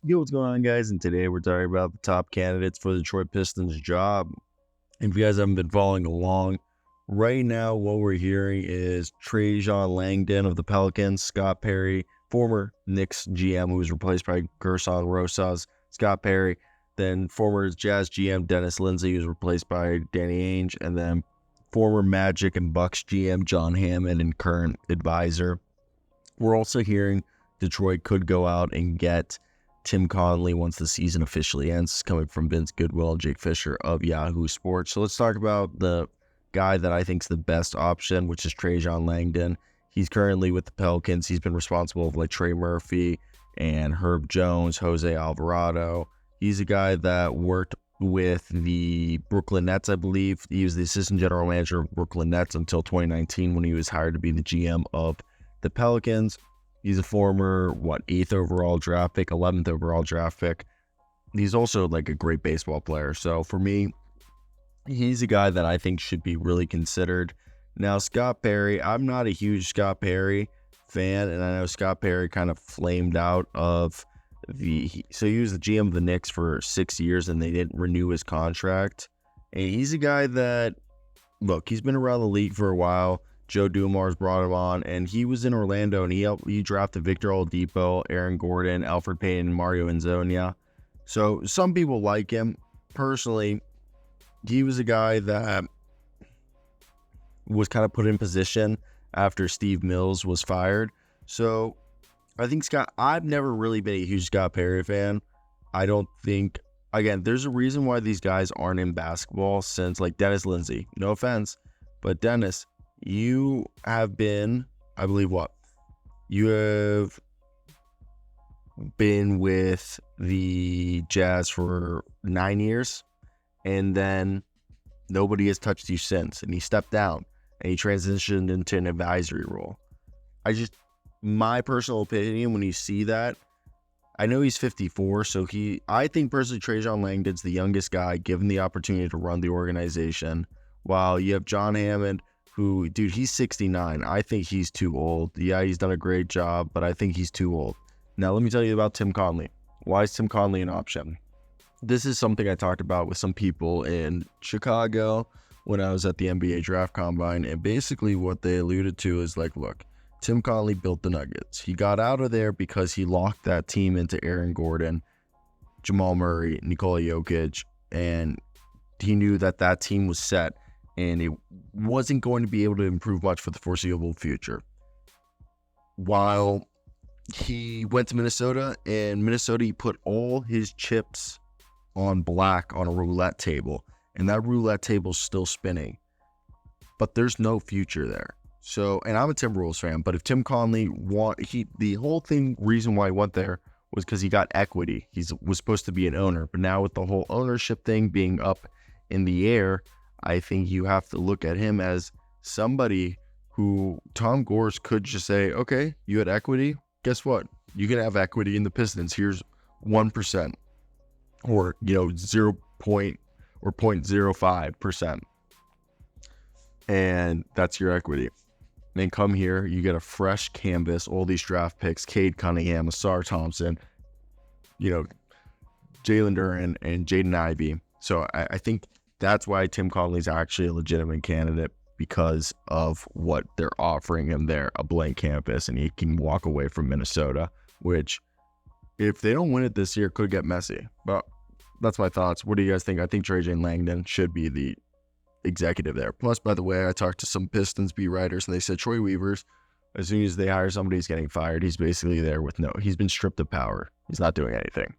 Yo, what's going on, guys? And today we're talking about the top candidates for the Detroit Pistons job. If you guys haven't been following along, right now what we're hearing is Trajan Langdon of the Pelicans, Scott Perry, former Knicks GM who was replaced by Gerson Rosas, Scott Perry, then former Jazz GM Dennis Lindsey who was replaced by Danny Ainge, and then former Magic and Bucks GM John Hammond and current advisor. We're also hearing Detroit could go out and get Tim Connelly once the season officially ends, coming from Vince Goodwill and Jake Fisher of Yahoo Sports. So let's talk about the guy that I think is the best option, which is Trajan Langdon. He's currently with the Pelicans. He's been responsible for Trey Murphy and Herb Jones, Jose Alvarado. He's a guy that worked with the Brooklyn Nets, I believe. He was the assistant general manager of Brooklyn Nets until 2019 when he was hired to be the GM of the Pelicans. He's a former, 8th overall draft pick, 11th overall draft pick. He's also a great baseball player. So for me, he's a guy that I think should be really considered. Now, Scott Perry, I'm not a huge Scott Perry fan, and I know Scott Perry kind of flamed out of so he was the GM of the Knicks for 6 years, and they didn't renew his contract. And he's a guy that, he's been around the league for a while. Joe Dumars brought him on, and he was in Orlando, and he drafted Victor Oladipo, Aaron Gordon, Alfred Payton, and Mario Hezonja. So some people like him. Personally, he was a guy that was kind of put in position after Steve Mills was fired. So I think I've never really been a huge Scott Perry fan. I don't think, again, there's a reason why these guys aren't in basketball since Dennis Lindsey. No offense, but Dennis, you have been, I believe you have been with the Jazz for 9 years, and then nobody has touched you since, and he stepped down, and he transitioned into an advisory role. My personal opinion, when you see that, I know he's 54, so I think personally Trajan Langdon's the youngest guy given the opportunity to run the organization, while you have John Hammond, who, dude, he's 69. I think he's too old. Yeah, he's done a great job, but I think he's too old. Now, let me tell you about Tim Connelly. Why is Tim Connelly an option? This is something I talked about with some people in Chicago when I was at the NBA Draft Combine, and basically what they alluded to is look, Tim Connelly built the Nuggets. He got out of there because he locked that team into Aaron Gordon, Jamal Murray, Nikola Jokic, and he knew that team was set, and it wasn't going to be able to improve much for the foreseeable future. While he went to Minnesota, he put all his chips on black on a roulette table, and that roulette table's still spinning. But there's no future there. So, and I'm a Timberwolves fan, but if Tim Connelly the whole reason why he went there was because he got equity. He was supposed to be an owner, but now with the whole ownership thing being up in the air, I think you have to look at him as somebody who Tom Gores could just say, okay, you had equity. Guess what? You can have equity in the Pistons. Here's 1% or, 0.05%. And that's your equity. Then come here, you get a fresh canvas, all these draft picks, Cade Cunningham, Asar Thompson, Jalen Duren, and Jaden Ivey. So I think that's why Tim Connelly's actually a legitimate candidate, because of what they're offering him there, a blank canvas, and he can walk away from Minnesota, which, if they don't win it this year, could get messy. But that's my thoughts. What do you guys think? I think Trajan Langdon should be the executive there. Plus, by the way, I talked to some Pistons beat writers, and they said Troy Weavers, as soon as they hire somebody, he's getting fired. He's basically there with he's been stripped of power. He's not doing anything.